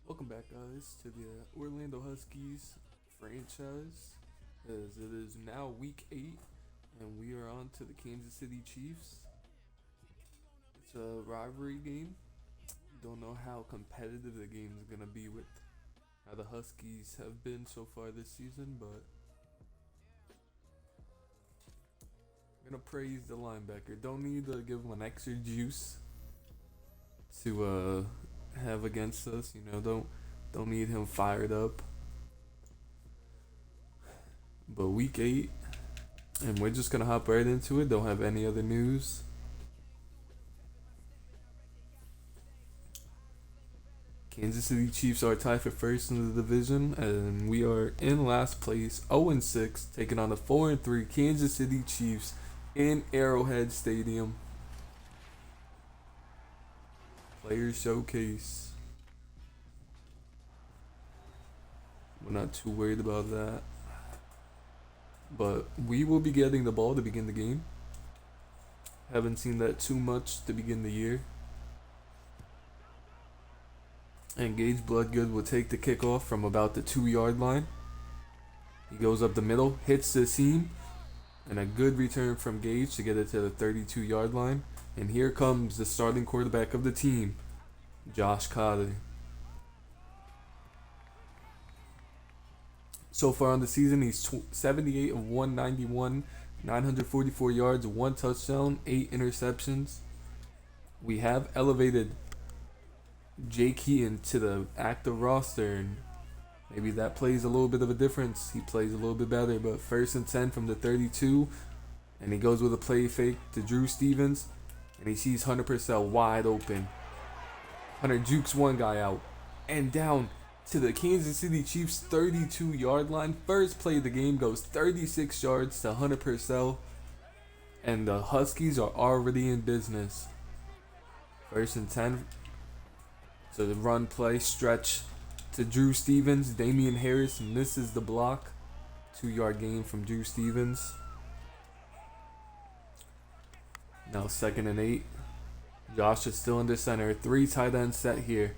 Welcome back, guys, to the Orlando Huskies franchise. As it is now week 8, and we are on to the Kansas City Chiefs. It's a rivalry game. Don't know how competitive the game is going to be with how the Huskies have been so far this season, but I'm going to praise the linebacker. Don't need to give him an extra juice to have against us. Don't need him fired up. But week 8, and we're just gonna hop right into it. Don't have any other news. Kansas City Chiefs are tied for first in the division, and we are in last place, 0-6, taking on the 4-3 Kansas City Chiefs in Arrowhead Stadium. Player showcase. We're not too worried about that. But we will be getting the ball to begin the game. Haven't seen that too much to begin the year. And Gage Bloodgood will take the kickoff from about the 2-yard line. He goes up the middle, hits the seam, and a good return from Gage to get it to the 32-yard line. And here comes the starting quarterback of the team, Josh Cotter. So far on the season, he's 78 of 191, 944 yards, 1 touchdown, 8 interceptions. We have elevated Jake Heaton to the active roster, and maybe that plays a little bit of a difference. He plays a little bit better, but 1st and 10 from the 32, and he goes with a play fake to Drew Stevens, and he sees Hunter Purcell wide open. Hunter jukes one guy out, and down to the Kansas City Chiefs 32-yard line. First play of the game goes 36 yards to Hunter Purcell, and the Huskies are already in business. 1st and 10. So the run play stretch to Drew Stevens. Damian Harris misses the block. 2-yard gain from Drew Stevens. Now 2nd and 8. Josh is still under center. 3 tight end set here.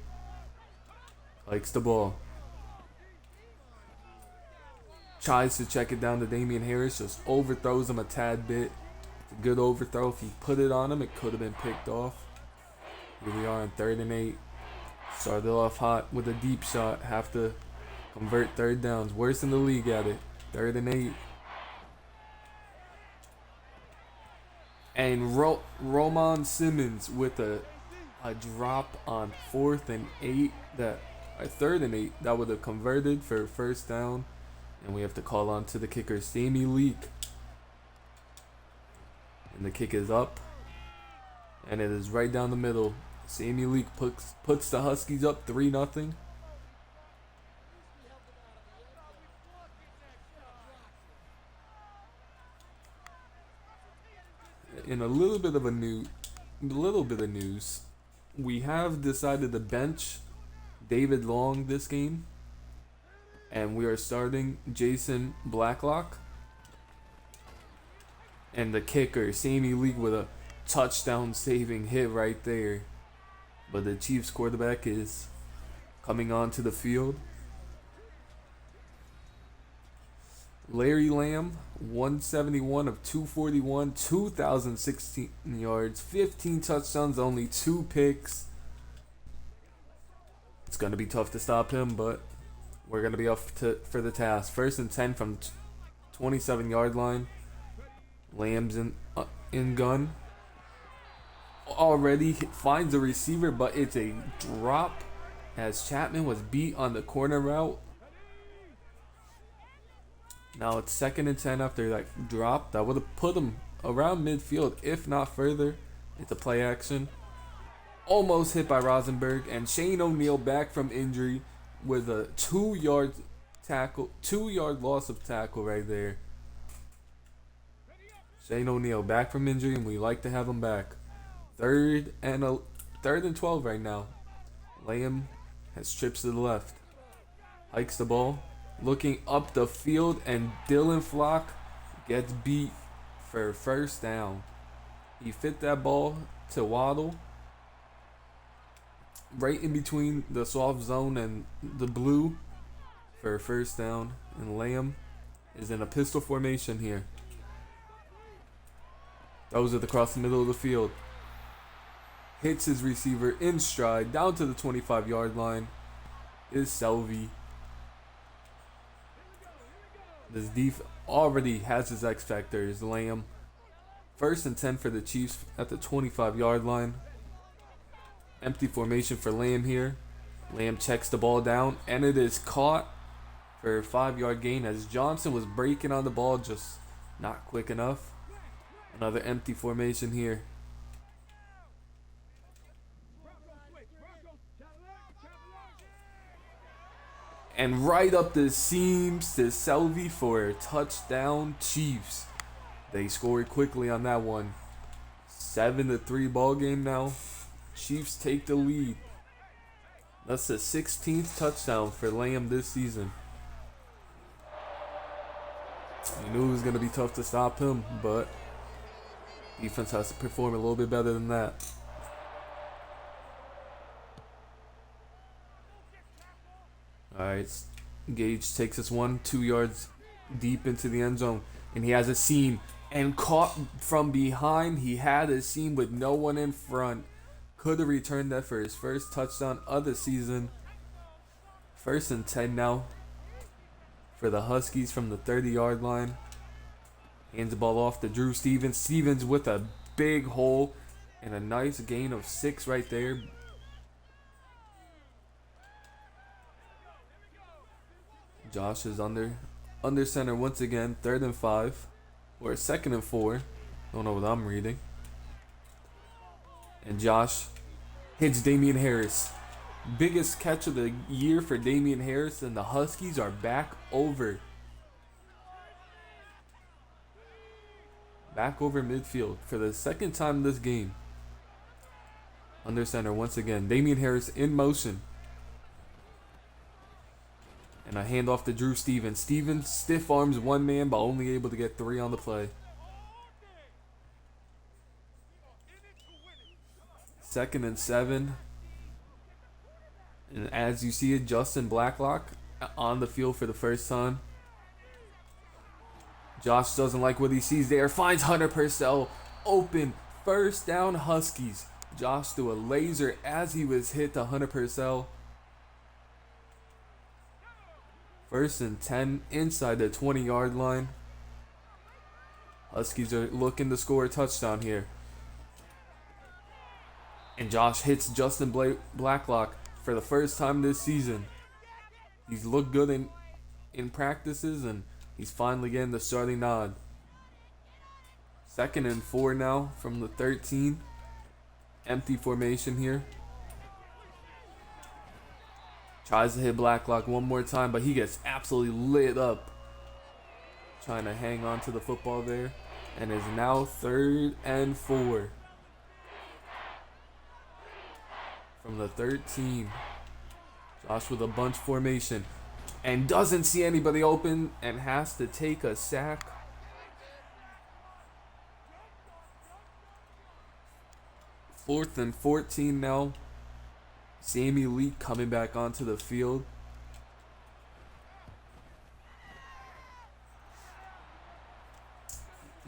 Likes the ball. Tries to check it down to Damian Harris. Just overthrows him a tad bit. It's a good overthrow. If he put it on him, it could have been picked off. Here we are on 3rd and 8. Started off hot with a deep shot. Have to convert 3rd downs. Worst in the league at it. 3rd and 8. And Roman Simmons with a drop on 4th and 8. 3rd and 8. That would have converted for 1st down. And we have to call on to the kicker, Sammy Leak. And the kick is up. And it is right down the middle. Sammy Leak puts the Huskies up 3-0. In a little bit of news, we have decided to bench David Long this game, and we are starting Jason Blacklock. And the kicker, Sammy Leak, with a touchdown saving hit right there. But the Chiefs quarterback is coming onto the field. Larry Lamb, 171 of 241, 2,016 yards, 15 touchdowns, only 2 picks. It's going to be tough to stop him, but we're going to be up for the task. 1st and 10 from 27-yard line. Lamb's in gun. Already finds a receiver, but it's a drop as Chapman was beat on the corner route. Now it's 2nd and 10 after that drop. That would have put him around midfield, if not further. It's a play action. Almost hit by Rosenberg, and Shane O'Neal back from injury with a 2-yard tackle, 2-yard loss of tackle right there. Shane O'Neal back from injury, and we like to have him back. 3rd and 12 right now. Lamb has trips to the left. Hikes the ball. Looking up the field, and Dylan Flock gets beat for 1st down. He fit that ball to Waddle, right in between the soft zone and the blue for a first down. And Lamb is in a pistol formation here. Throws it across the middle of the field. Hits his receiver in stride down to the 25-yard line. Is Selvey. This def already has his X factor. Is Lamb. First and 10 for the Chiefs at the 25-yard line. Empty formation for Lamb here. Lamb checks the ball down, and it is caught for a 5-yard gain as Johnson was breaking on the ball, just not quick enough. Another empty formation here. And right up the seams to Selvey for a touchdown, Chiefs. They scored quickly on that one. 7-3 ball game now. Chiefs take the lead. That's the 16th touchdown for Lamb this season. You knew it was going to be tough to stop him, but defense has to perform a little bit better than that. Alright, Gage takes us 2 yards deep into the end zone, and he has a seam. And caught from behind, he had a seam with no one in front. Could have returned that for his first touchdown of the season. First and 10 now for the Huskies from the 30-yard line. Hands the ball off to Drew Stevens. Stevens with a big hole and a nice gain of 6 right there. Josh is under center once again. 3rd and 5. Or 2nd and 4. Don't know what I'm reading. And Josh hits Damian Harris. Biggest catch of the year for Damian Harris, and the Huskies are back over. Back over midfield for the 2nd time this game. Under center once again. Damian Harris in motion. And a handoff to Drew Stevens. Stevens stiff arms one man, but only able to get 3 on the play. 2nd and 7. And as you see it, Justin Blacklock on the field for the first time. Josh doesn't like what he sees there. Finds Hunter Purcell open. First down Huskies. Josh threw a laser as he was hit to Hunter Purcell. 1st and 10 inside the 20-yard line. Huskies are looking to score a touchdown here. And Josh hits Justin Blacklock for the first time this season. He's looked good in practices, and he's finally getting the starting nod. 2nd and 4 now from the 13. Empty formation here. Tries to hit Blacklock one more time, but he gets absolutely lit up. Trying to hang on to the football there. And is now 3rd and 4. From the 13. Josh with a bunch formation. And doesn't see anybody open and has to take a sack. Fourth and 14 now. Sammy Lee coming back onto the field.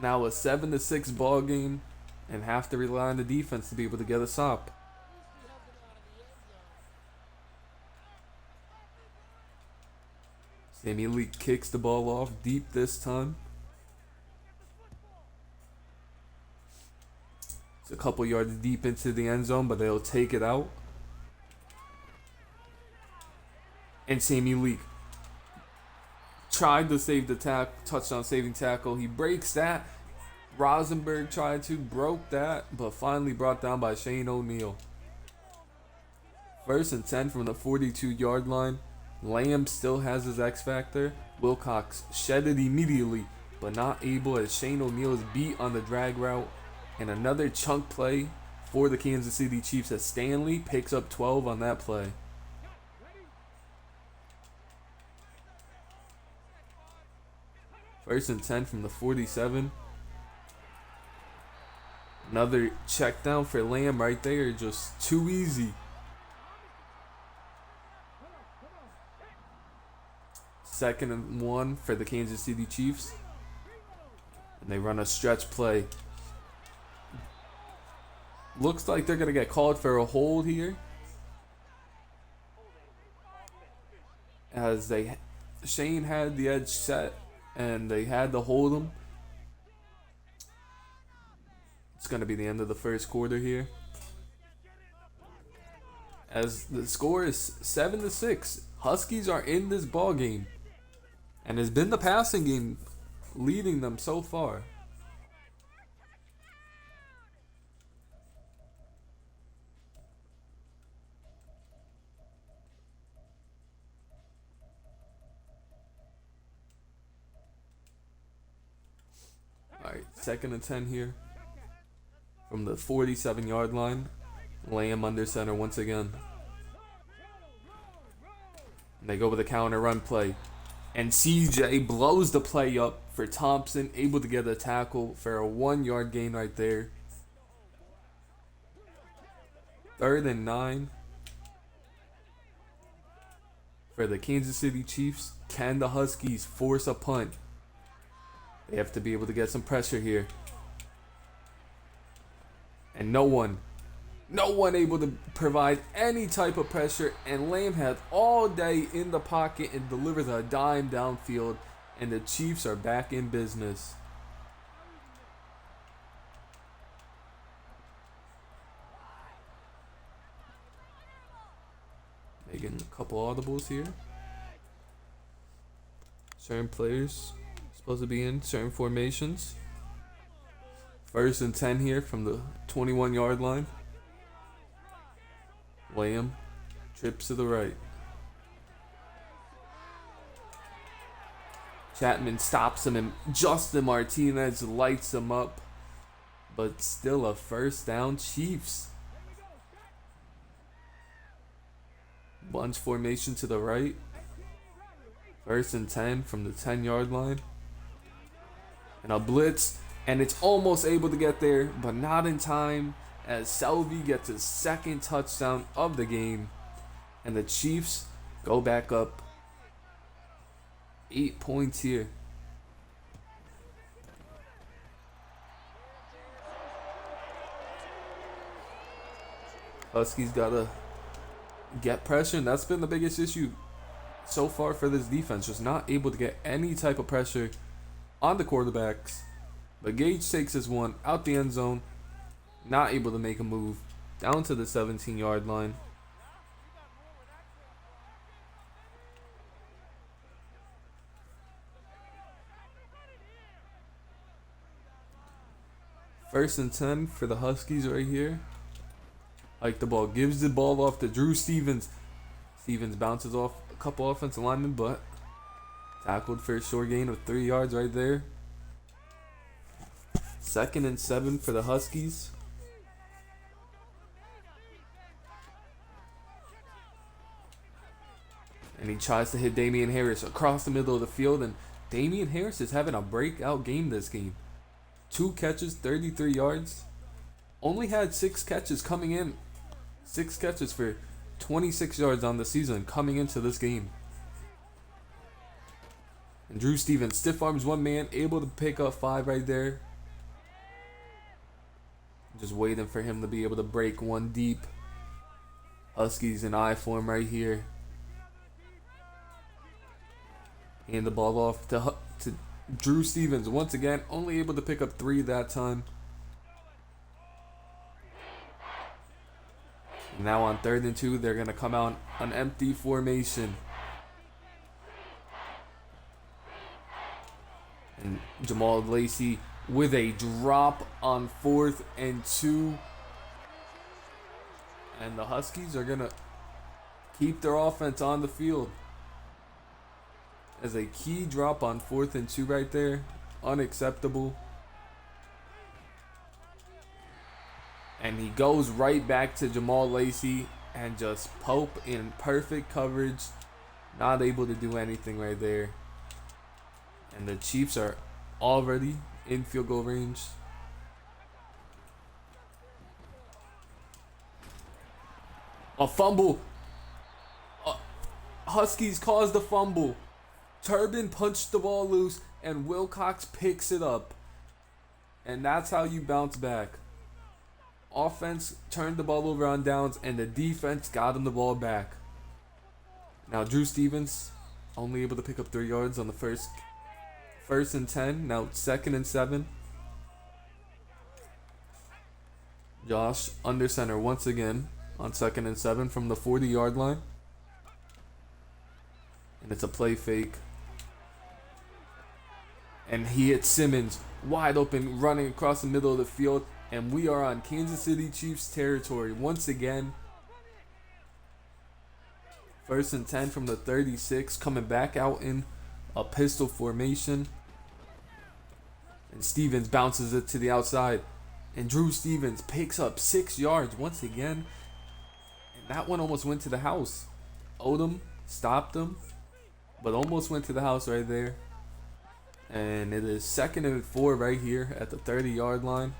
Now a 7-6 ball game, and have to rely on the defense to be able to get a stop. Sammy Lee kicks the ball off deep this time. It's a couple yards deep into the end zone, but they'll take it out. And Sammy Lee tried to save the touchdown saving tackle. He breaks that. Rosenberg broke that, but finally brought down by Shane O'Neal. 1st and 10 from the 42-yard line. Lamb still has his X factor. Wilcox shed it immediately, but not able as Shane O'Neal is beat on the drag route. And another chunk play for the Kansas City Chiefs as Stanley picks up 12 on that play. First and 10 from the 47. Another check down for Lamb right there. Just too easy. Second and 1 for the Kansas City Chiefs. And they run a stretch play. Looks like they're going to get called for a hold here. As Shane had the edge set and they had to hold him. It's going to be the end of the first quarter here. As the score is 7-6. Huskies are in this ball game. And it's been the passing game leading them so far. Alright, 2nd and 10 here. From the 47-yard line. Lamb under center once again. And they go with a counter run play. And CJ blows the play up for Thompson. Able to get a tackle for a 1-yard gain right there. 3rd and 9. For the Kansas City Chiefs. Can the Huskies force a punt? They have to be able to get some pressure here. And no one able to provide any type of pressure. And Lamb had all day in the pocket and delivers a dime downfield. And the Chiefs are back in business. Making a couple audibles here. Certain players supposed to be in certain formations. 1st and 10 here from the 21-yard line. Lamb trips to the right. Chapman stops him and Justin Martinez lights him up. But still a 1st down Chiefs. Bunch formation to the right. 1st and 10 from the 10-yard line. And a blitz. And it's almost able to get there, but not in time. As Selvey gets his 2nd touchdown of the game. And the Chiefs go back up 8 points here. Huskies gotta get pressure, and that's been the biggest issue so far for this defense. Just not able to get any type of pressure on the quarterbacks. But Gage takes his one out the end zone. Not able to make a move. Down to the 17-yard line. First and 10 for the Huskies right here. Like the ball. Gives the ball off to Drew Stevens. Stevens bounces off a couple offensive linemen, but tackled for a short gain of 3 yards right there. 2nd and 7 for the Huskies. And he tries to hit Damian Harris across the middle of the field. And Damian Harris is having a breakout game this game. 2 catches, 33 yards. Only had 6 catches coming in. 6 catches for 26 yards on the season coming into this game. And Drew Stevens stiff arms one man, able to pick up 5 right there. Just waiting for him to be able to break one deep. Huskies in I form right here. Hand the ball off to Drew Stevens once again, only able to pick up 3 that time. Now on 3rd and 2, they're going to come out an empty formation. And Jamal Lacey with a drop on 4th and 2. And the Huskies are going to keep their offense on the field. As a key drop on 4th and 2 right there. Unacceptable. And he goes right back to Jamal Lacey and just Pope in perfect coverage. Not able to do anything right there. And the Chiefs are already in field goal range. A fumble. Huskies caused the fumble. Turbin punched the ball loose, and Wilcox picks it up. And that's how you bounce back. Offense turned the ball over on downs, and the defense got him the ball back. Now Drew Stevens only able to pick up 3 yards on the first and 10. Now 2nd and 7. Josh under center once again on 2nd and 7 from the 40-yard line. And it's a play fake. And he hits Simmons wide open, running across the middle of the field. And we are on Kansas City Chiefs territory once again. 1st and 10 from the 36, coming back out in a pistol formation. And Stevens bounces it to the outside. And Drew Stevens picks up 6 yards once again. And that one almost went to the house. Odom stopped him, but almost went to the house right there. And it is 2nd and 4 right here at the 30-yard line.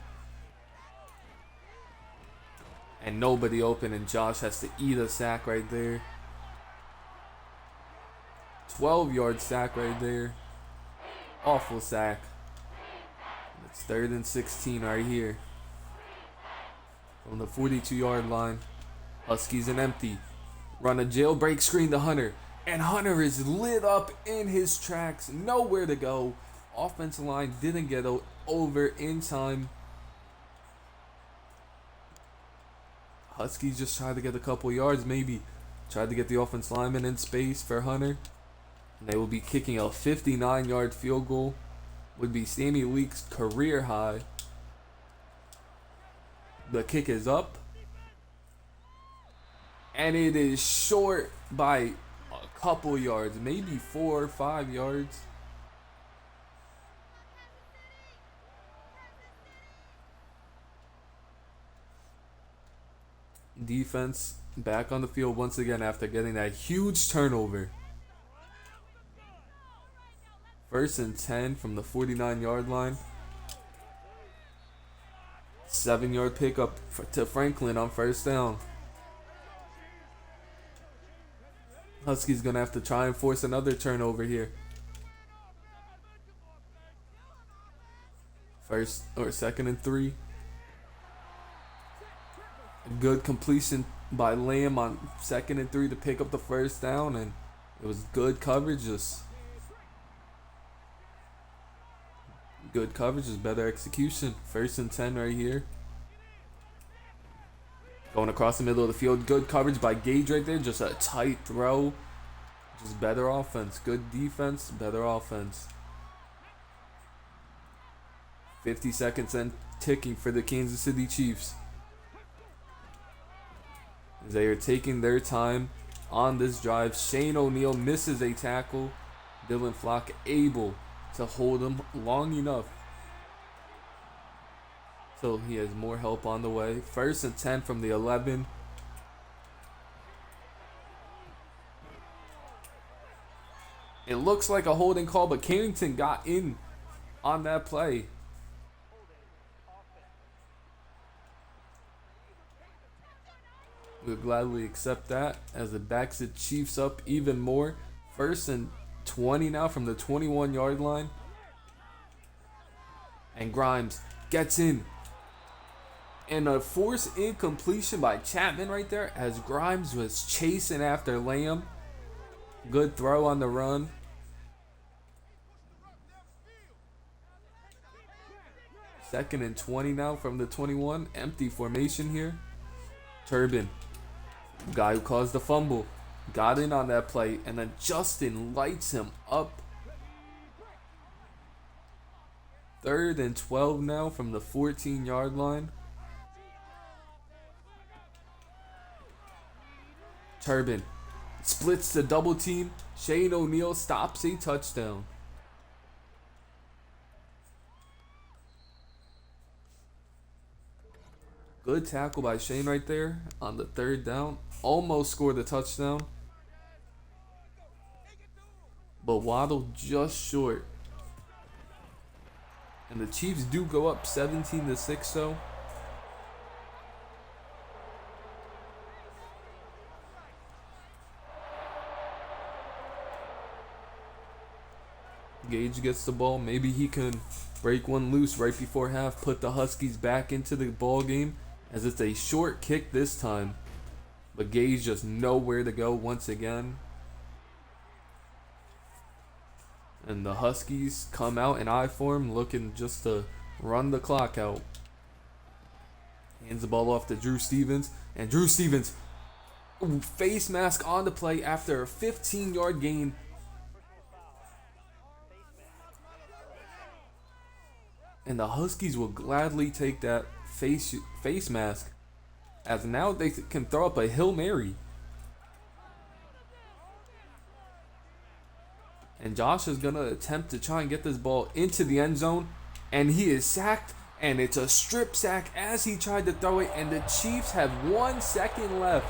And nobody open, and Josh has to eat a sack right there. 12-yard sack right there. Awful sack. It's 3rd and 16 right here. From the 42-yard line. Huskies and empty. Run a jailbreak screen to Hunter. And Hunter is lit up in his tracks. Nowhere to go. Offensive line didn't get over in time. Huskies just tried to get a couple yards, maybe. Tried to get the offensive lineman in space for Hunter. And they will be kicking a 59-yard field goal. Would be Sammy Leake's career high. The kick is up. And it is short by a couple yards, maybe 4 or 5 yards. Defense back on the field once again after getting that huge turnover. 1st and 10 from the 49-yard line. 7-yard pickup to Franklin on 1st down. Huskies gonna have to try and force another turnover here. 2nd and 3. A good completion by Lamb on 2nd and 3 to pick up the 1st down, and it was good coverage. Just good coverage is better execution. 1st and 10 right here. Going across the middle of the field. Good coverage by Gage right there. Just a tight throw. Just better offense. Good defense, better offense. 50 seconds and ticking for the Kansas City Chiefs. They are taking their time on this drive. Shane O'Neal misses a tackle. Dylan Flock able to hold him long enough so he has more help on the way. 1st and 10 from the 11. It looks like a holding call, but Carrington got in on that play. We'll gladly accept that as it backs the Chiefs up even more. 1st and 20 now from the 21-yard line. And Grimes gets in. And a forced incompletion by Chapman right there as Grimes was chasing after Lamb. Good throw on the run. Second and 20 now from the 21. Empty formation here. Turbin, guy who caused the fumble, got in on that play, and then Justin lights him up. 3rd and 12 now from the 14-yard line. Turbin splits the double team. Shane O'Neal stops a touchdown. Good tackle by Shane right there on the 3rd down. Almost scored a touchdown. But Waddle just short. And the Chiefs do go up 17-6 though. Gage gets the ball. Maybe he can break one loose right before half, put the Huskies back into the ball game, as it's a short kick this time. But Gage just nowhere to go once again. And the Huskies come out in I form, looking just to run the clock out. Hands the ball off to Drew Stevens. And Drew Stevens, face mask on the play after a 15-yard gain. And the Huskies will gladly take that face mask, as now they can throw up a Hail Mary. And Josh is going to attempt to try and get this ball into the end zone. And he is sacked. And it's a strip sack as he tried to throw it. And the Chiefs have 1 second left.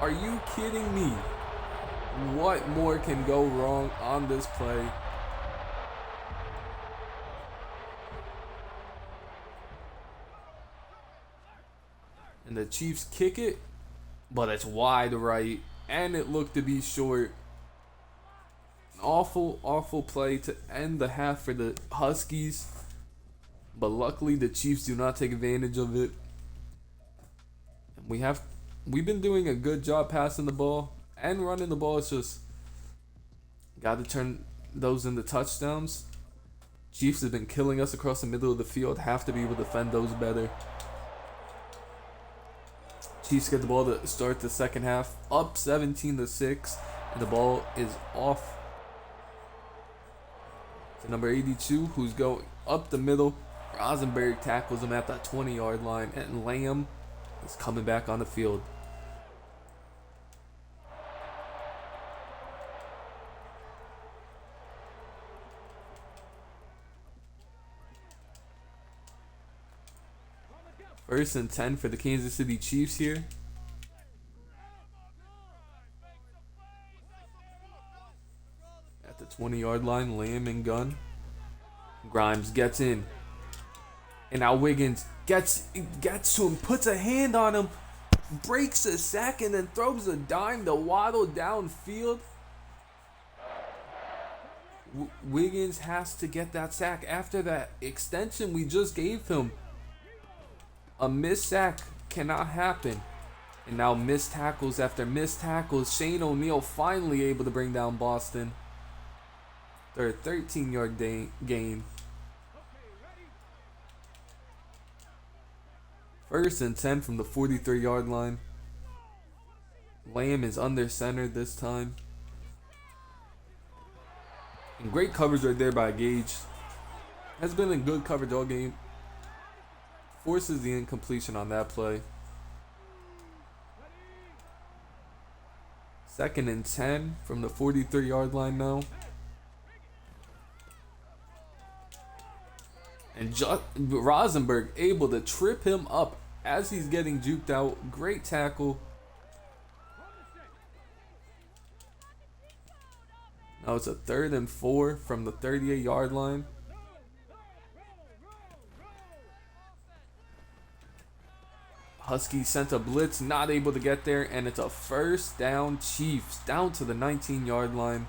Are you kidding me? What more can go wrong on this play? And the Chiefs kick it, but it's wide right. And it looked to be short. Awful play to end the half for the Huskies. But luckily the Chiefs do not take advantage of it. We've been doing a good job passing the ball and running the ball. It's just got to turn those into touchdowns. Chiefs have been killing us across the middle of the field. Have to be able to defend those better. Chiefs get the ball to start the second half, up 17-6, and the ball is off to number 82, who's going up the middle. Rosenberg tackles him at the 20-yard line, and Lamb is coming back on the field. First and 10 for the Kansas City Chiefs here. At the 20-yard line, Lamb and gun. Grimes gets in. And now Wiggins gets to him, puts a hand on him, breaks a sack, and then throws a dime to Waddle downfield. Wiggins has to get that sack after that extension we just gave him. A missed sack cannot happen. And now missed tackles after missed tackles. Shane O'Neal finally able to bring down Boston. Their 13-yard gain. First and 10 from the 43-yard line. Lamb is under center this time. And great coverage right there by Gage. Has been in good coverage all game. Forces the incompletion on that play. Second and 10 from the 43-yard line now. And Rosenberg able to trip him up as he's getting juked out. Great tackle. Now it's a 3rd and 4 from the 38-yard line. Huskies sent a blitz, not able to get there, and it's a first down. Chiefs down to the 19-yard line.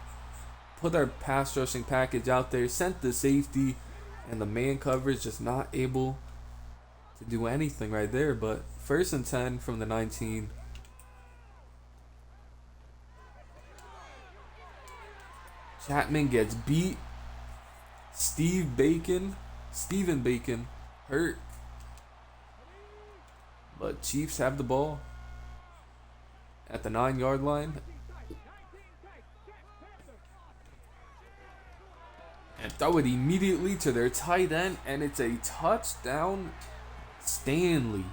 Put our pass rushing package out there, sent the safety, and the man coverage just not able to do anything right there. But first and 10 from the 19. Chapman gets beat. Stephen Bacon hurt. But Chiefs have the ball at the 9-yard line. And throw it immediately to their tight end. And it's a touchdown, Stanley.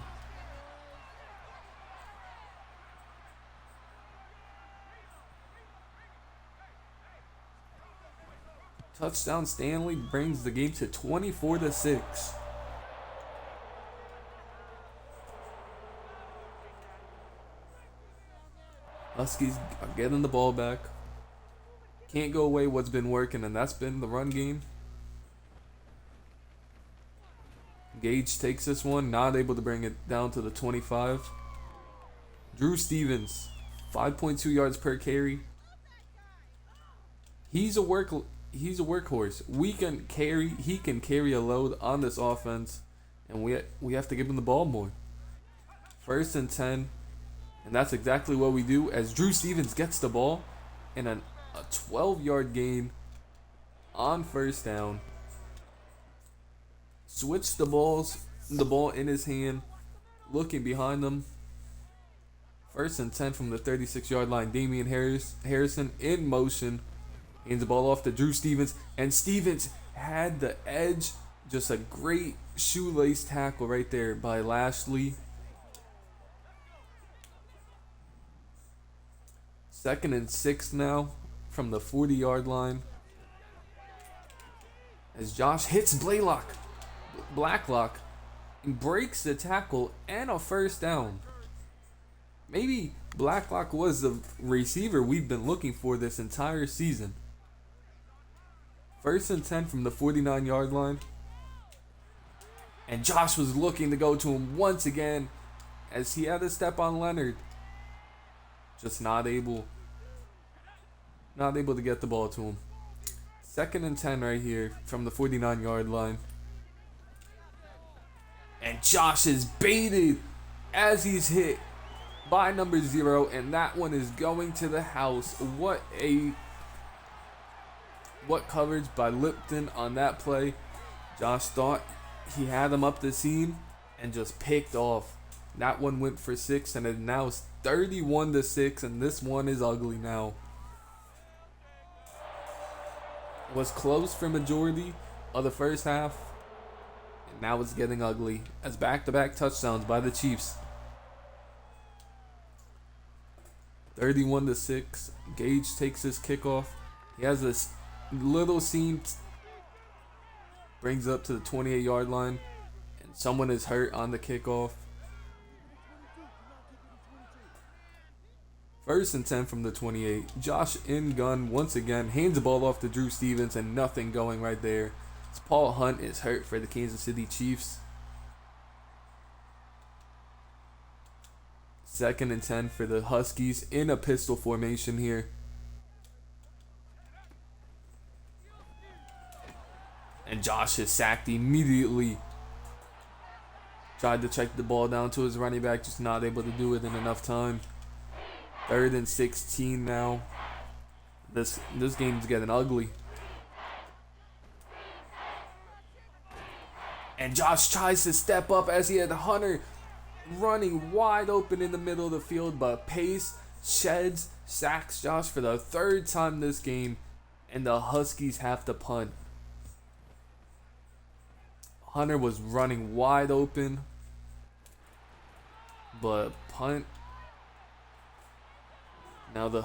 Touchdown Stanley brings the game to 24-6. Huskies are getting the ball back. Can't go away what's been working, and that's been the run game. Gage takes this one, not able to bring it down to the 25. Drew Stevens, 5.2 yards per carry. He's a he's a workhorse. He can carry a load on this offense, and we have to give him the ball more. 1st and 10, and that's exactly what we do as Drew Stevens gets the ball and a 12-yard gain on 1st down. Switch the ball in his hand, looking behind him. 1st and 10 from the 36-yard line. Damian Harrison in motion. Hands the ball off to Drew Stevens. And Stevens had the edge. Just a great shoelace tackle right there by Lashley. 2nd and 6 now from the 40-yard line. As Josh hits Blacklock and breaks the tackle and a 1st down. Maybe Blacklock was the receiver we've been looking for this entire season. 1st and 10 from the 49-yard line. And Josh was looking to go to him once again as he had to step on Leonard. Just not able to get the ball to him. 2nd and 10 right here from the 49-yard line. And Josh is baited as he's hit by number 0, and that one is going to the house. What coverage by Lipton on that play. Josh thought he had him up the seam and just picked off. That one went for 6, and it now is 31-6, and this one is ugly now. It was close for majority of the first half, and now it's getting ugly as back-to-back touchdowns by the Chiefs. 31-6. Gage takes his kickoff. He has this little seam, brings up to the 28-yard line, and someone is hurt on the kickoff. 1st and 10 from the 28. Josh in gun once again, hands the ball off to Drew Stevens, and nothing going right there. As Paul Hunt is hurt for the Kansas City Chiefs. 2nd and 10 for the Huskies in a pistol formation here. And Josh is sacked immediately. Tried to check the ball down to his running back, just not able to do it in enough time. 3rd and 16 now. This game's getting ugly. And Josh tries to step up as he had Hunter running wide open in the middle of the field, but Pace sacks Josh for the 3rd time this game, and the Huskies have to punt. Hunter was running wide open, but punt. Now the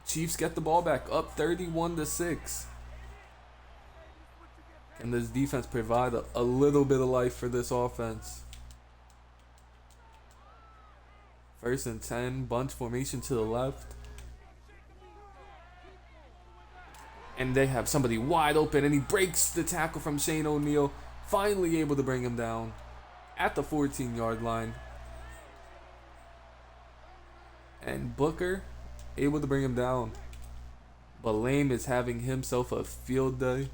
Chiefs get the ball back, up 31-6. Can this defense provide a little bit of life for this offense? 1st and 10, bunch formation to the left. And they have somebody wide open, and he breaks the tackle from Shane O'Neal. Finally able to bring him down at the 14-yard line. And Booker able to bring him down. But Lame is having himself a field day,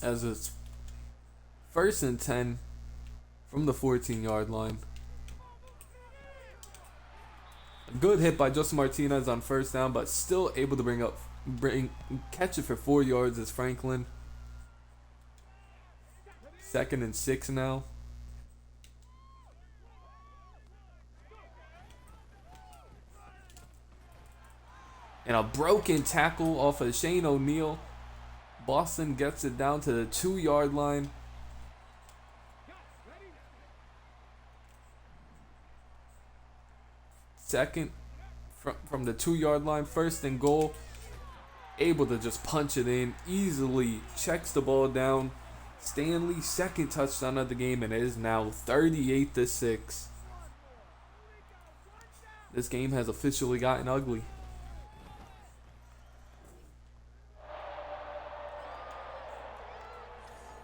as it's 1st and 10 from the 14-yard line. A good hit by Justin Martinez on 1st down, but still able to catch it for 4 yards as Franklin. 2nd and 6 now. And a broken tackle off of Shane O'Neal. Boston gets it down to the 2-yard line. Second from the 2-yard line, 1st and goal. Able to just punch it in easily. Checks the ball down. Stanley's 2nd touchdown of the game, and it is now 38-6. This game has officially gotten ugly.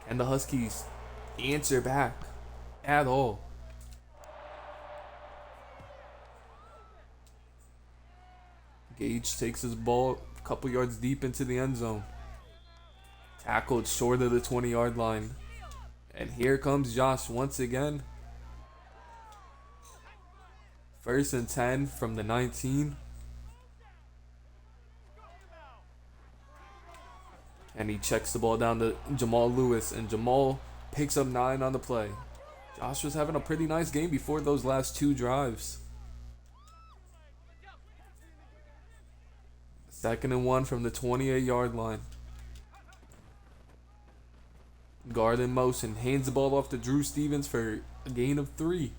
And the Huskies answer back at all. Gage takes his ball a couple yards deep into the end zone. Tackled short of the 20-yard line. And here comes Josh once again. 1st and 10 from the 19. And he checks the ball down to Jamal Lewis. And Jamal picks up 9 on the play. Josh was having a pretty nice game before those last 2 drives. 2nd and 1 from the 28-yard line. Guard in motion. Hands the ball off to Drew Stevens for a gain of 3.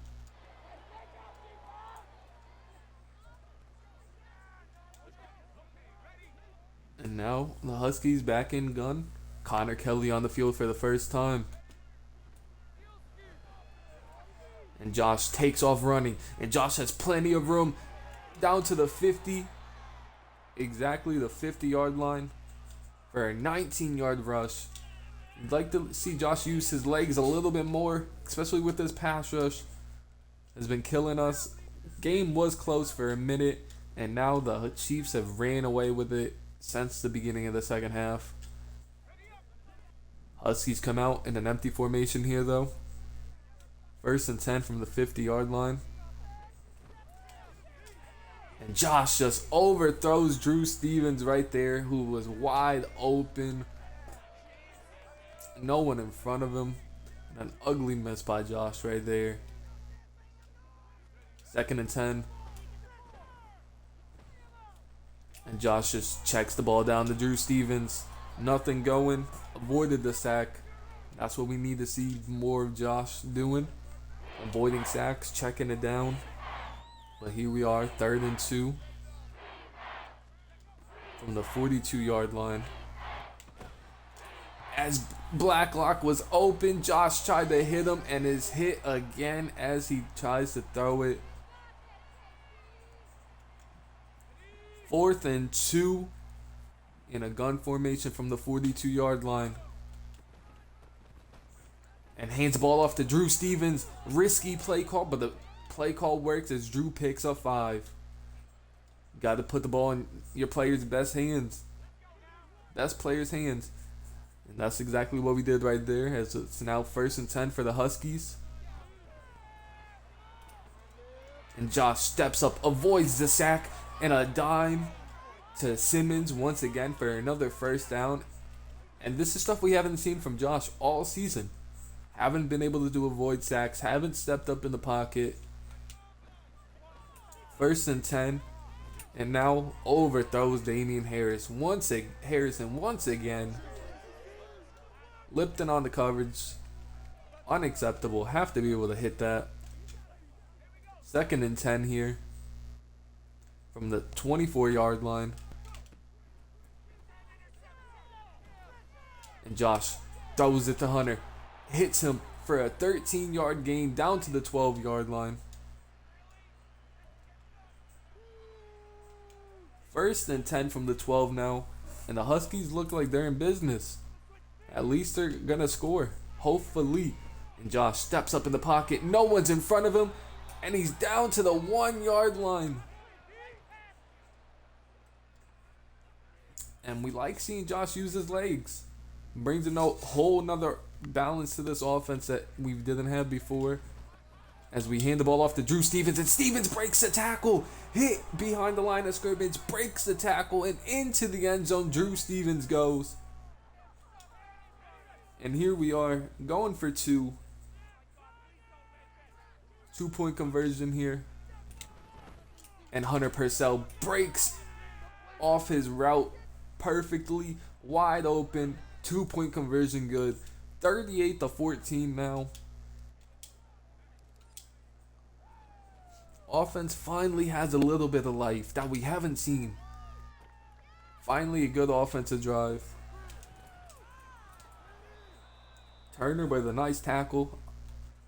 And now the Huskies back in gun. Connor Kelly on the field for the first time. And Josh takes off running. And Josh has plenty of room down to the 50. Exactly the 50-yard line for a 19-yard rush. You'd like to see Josh use his legs a little bit more, especially with this pass rush. Has been killing us. Game was close for a minute, and now the Chiefs have ran away with it since the beginning of the second half. Huskies come out in an empty formation here, though. 1st and 10 from the 50-yard line. And Josh just overthrows Drew Stevens right there, who was wide open. No one in front of him. And an ugly miss by Josh right there. 2nd and 10. And Josh just checks the ball down to Drew Stevens. Nothing going. Avoided the sack. That's what we need to see more of Josh doing. Avoiding sacks, checking it down. But here we are, 3rd and 2. From the 42-yard line. As Blacklock was open, Josh tried to hit him and is hit again as he tries to throw it. 4th and 2 in a gun formation from the 42-yard line. And hands the ball off to Drew Stevens. Risky play call, but the play call works as Drew picks up 5. Got to put the ball in your player's best hands. Best player's hands. And that's exactly what we did right there, as it's now 1st and 10 for the Huskies. And Josh steps up, avoids the sack, and a dime to Simmons once again for another 1st down. And this is stuff we haven't seen from Josh all season. Haven't been able to avoid sacks, haven't stepped up in the pocket. 1st and 10. And now overthrows Damian Harrison once again. Lipton on the coverage. Unacceptable. Have to be able to hit that. 2nd and 10 here. From the 24-yard line. And Josh throws it to Hunter. Hits him for a 13-yard gain down to the 12-yard line. 1st and 10 from the 12 now. And the Huskies look like they're in business. At least they're going to score. Hopefully. And Josh steps up in the pocket. No one's in front of him. And he's down to the 1-yard line. And we like seeing Josh use his legs. Brings a whole nother balance to this offense that we didn't have before. As we hand the ball off to Drew Stevens. And Stevens breaks the tackle. Hit behind the line of scrimmage. Breaks the tackle. And into the end zone, Drew Stevens goes. And here we are, going for 2. 2-point conversion here. And Hunter Purcell breaks off his route perfectly. Wide open. 2-point conversion good. 38-14 now. Offense finally has a little bit of life that we haven't seen. Finally a good offensive drive. Turner with a nice tackle.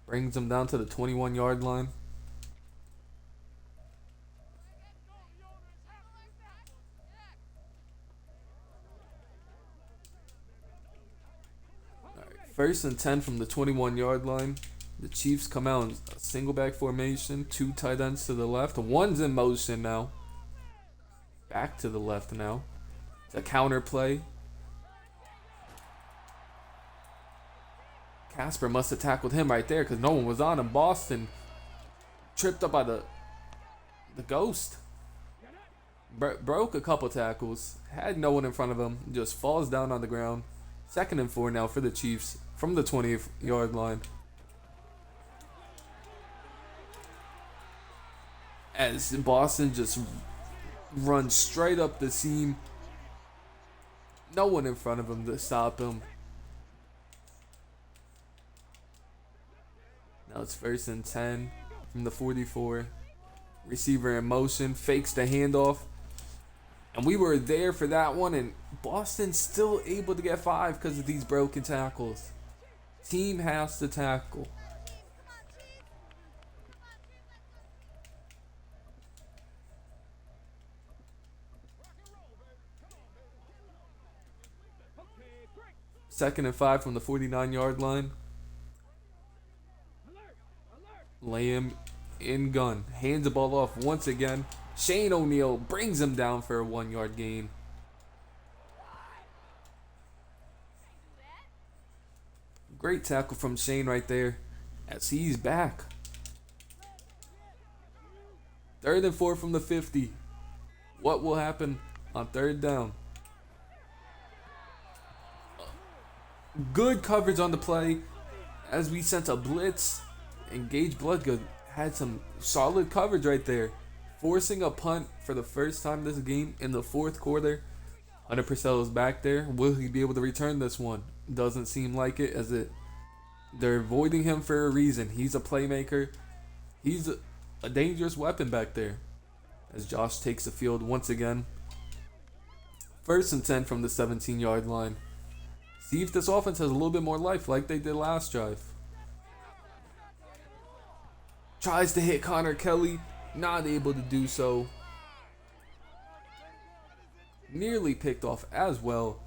Brings him down to the 21-yard line. Alright, 1st and 10 from the 21-yard line. The Chiefs come out in a single back formation. 2 tight ends to the left. One's in motion now. Back to the left now. It's a counter play. Casper must have tackled him right there because no one was on him. Boston tripped up by the ghost. Broke a couple tackles. Had no one in front of him. Just falls down on the ground. 2nd and 4 now for the Chiefs from the 20-yard line. As Boston just runs straight up the seam. No one in front of him to stop him. Now it's 1st and 10 from the 44. Receiver in motion, fakes the handoff. And we were there for that one, and Boston's still able to get 5 because of these broken tackles. Team has to tackle. Second and 5 from the 49-yard line. Lamb in gun. Hands the ball off once again. Shane O'Neal brings him down for a 1-yard gain. Great tackle from Shane right there as he's back. 3rd and 4 from the 50. What will happen on 3rd down? Good coverage on the play as we sent a blitz. And Gage Bloodgood had some solid coverage right there. Forcing a punt for the first time this game in the 4th quarter. Hunter Purcell is back there. Will he be able to return this one? Doesn't seem like it, as they're avoiding him for a reason. He's a playmaker. He's a dangerous weapon back there. As Josh takes the field once again. 1st and 10 from the 17-yard line. See if this offense has a little bit more life like they did last drive. Tries to hit Connor Kelly. Not able to do so. Nearly picked off as well.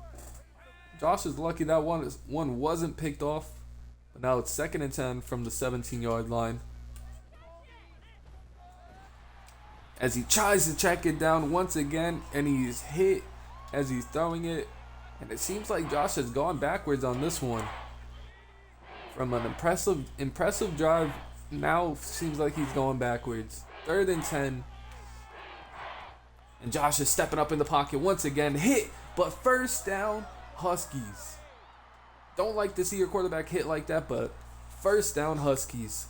Josh is lucky that one wasn't picked off. But now it's 2nd and 10 from the 17-yard line. As he tries to check it down once again. And he's hit as he's throwing it. And it seems like Josh has gone backwards on this one. From an impressive drive, now seems like he's going backwards. 3rd and 10. And Josh is stepping up in the pocket once again. Hit, but 1st down, Huskies. Don't like to see your quarterback hit like that, but 1st down, Huskies.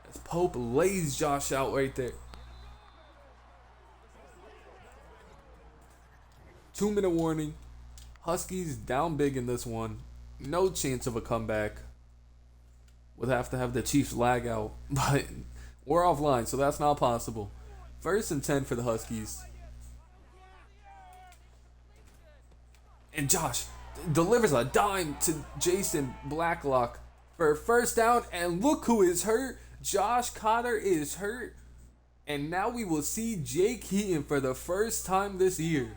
As Pope lays Josh out right there. 2-minute warning. Huskies down big in this one. No chance of a comeback. Would have to have the Chiefs lag out. But we're offline, so that's not possible. 1st and 10 for the Huskies. And Josh delivers a dime to Jason Blacklock for a 1st down. And look who is hurt. Josh Cotter is hurt. And now we will see Jake Heaton for the first time this year.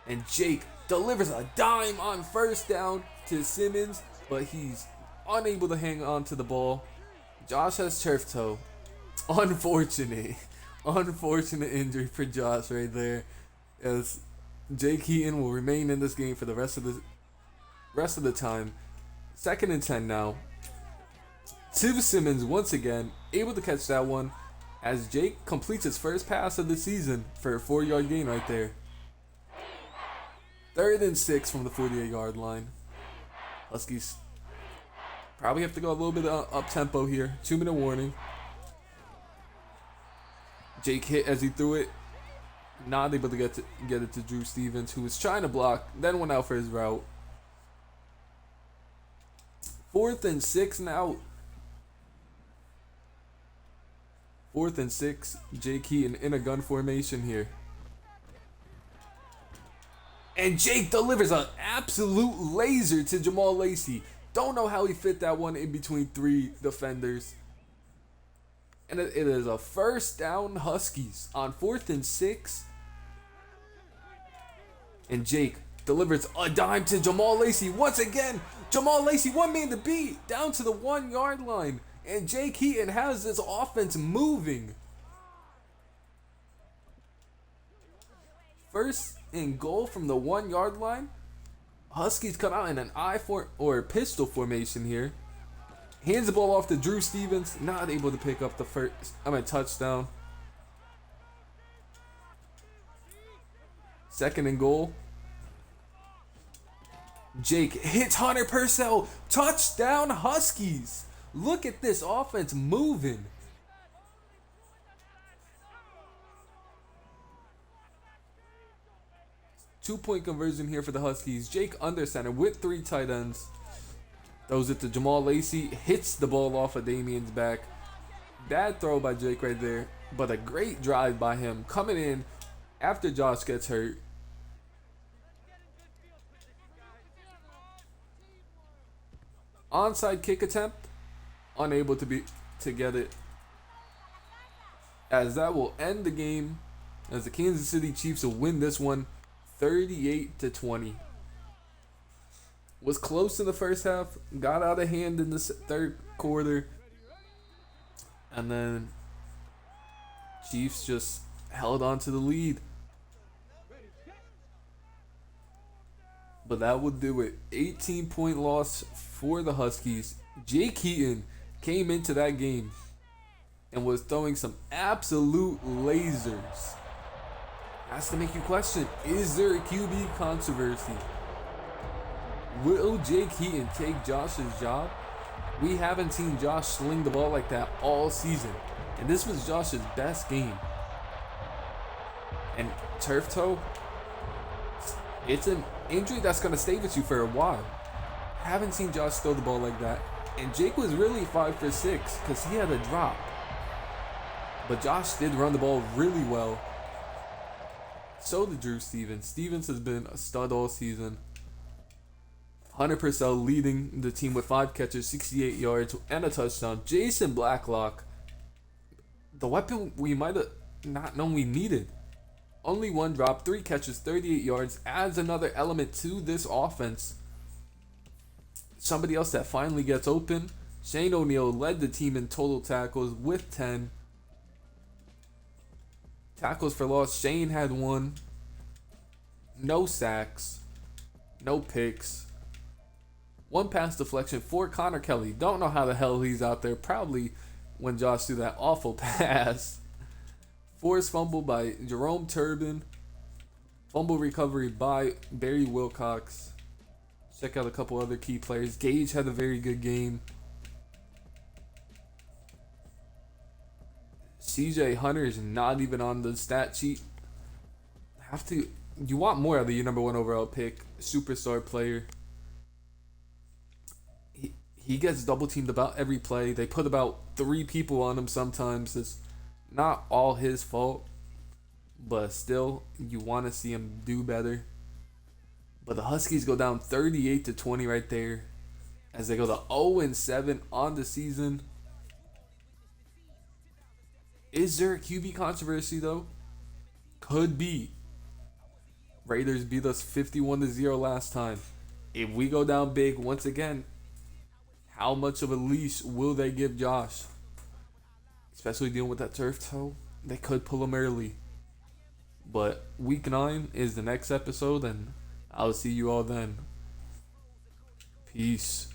And Jake delivers a dime on 1st down to Simmons, but he's unable to hang on to the ball. Josh has turf toe. Unfortunate injury for Josh right there. As Jake Heaton will remain in this game for the rest of the time. 2nd and 10 now. Tiv Simmons once again able to catch that one as Jake completes his first pass of the season for a 4-yard gain right there. 3rd and 6 from the 48-yard line. Huskies probably have to go a little bit up tempo here. 2-minute warning. Jake hit as he threw it. Not able to get it to Drew Stevens, who was trying to block, then went out for his route. 4th and 6 now. 4th and 6. Jake Heaton in a gun formation here. And Jake delivers an absolute laser to Jamal Lacey. Don't know how he fit that one in between 3 defenders. And it is a 1st down Huskies on 4th and 6. And Jake delivers a dime to Jamal Lacey. Once again, Jamal Lacey, one man to beat, down to the 1-yard line. And Jake Heaton has this offense moving. First and goal from the 1 yard line. Huskies come out in an I for or pistol formation here. Hands the ball off to Drew Stevens, not able to pick up the touchdown. Second and goal. Jake hits Hunter Purcell. Touchdown Huskies. Look at this offense moving. Two-point conversion here for the Huskies. Jake under center with 3 tight ends. Throws it to Jamal Lacey. Hits the ball off of Damien's back. Bad throw by Jake right there. But a great drive by him. Coming in after Josh gets hurt. Onside kick attempt. Unable to get it. As that will end the game. As the Kansas City Chiefs will win this one 38-20. Was close in the first half. Got out of hand in the third quarter. And then Chiefs just held on to the lead. But that would do it. 18-point loss for the Huskies. Jake Heaton came into that game and was throwing some absolute lasers. Has to make you question, is there a QB controversy? Will Jake Heaton take Josh's job? We haven't seen Josh sling the ball like that all season. And this was Josh's best game. And turf toe, it's an injury that's going to stay with you for a while. Haven't seen Josh throw the ball like that. And Jake was really 5 for 6 because he had a drop. But Josh did run the ball really well. So did Drew Stevens. Stevens has been a stud all season. Hunter Purcell leading the team with 5 catches, 68 yards, and a touchdown. Jason Blacklock, the weapon we might have not known we needed. Only 1 drop, 3 catches, 38 yards. Adds another element to this offense. Somebody else that finally gets open. Shane O'Neal led the team in total tackles with 10. Tackles for loss, Shane had 1. No sacks. No picks. 1 pass deflection for Connor Kelly. Don't know how the hell he's out there. Probably when Josh threw that awful pass. Forced fumble by Jerome Turbin. Fumble recovery by Barry Wilcox. Check out a couple other key players. Gage had a very good game. CJ Hunter is not even on the stat sheet. You want more out of your number 1 overall pick, superstar player. He gets double teamed about every play. They put about 3 people on him sometimes. It's not all his fault, but still, you want to see him do better. But the Huskies go down 38-20 right there, as they go to 0-7 on the season. Is there a QB controversy though? Could be. Raiders beat us 51-0 last time. If we go down big once again, how much of a leash will they give Josh? Especially dealing with that turf toe. They could pull him early. But week 9 is the next episode, and I'll see you all then. Peace.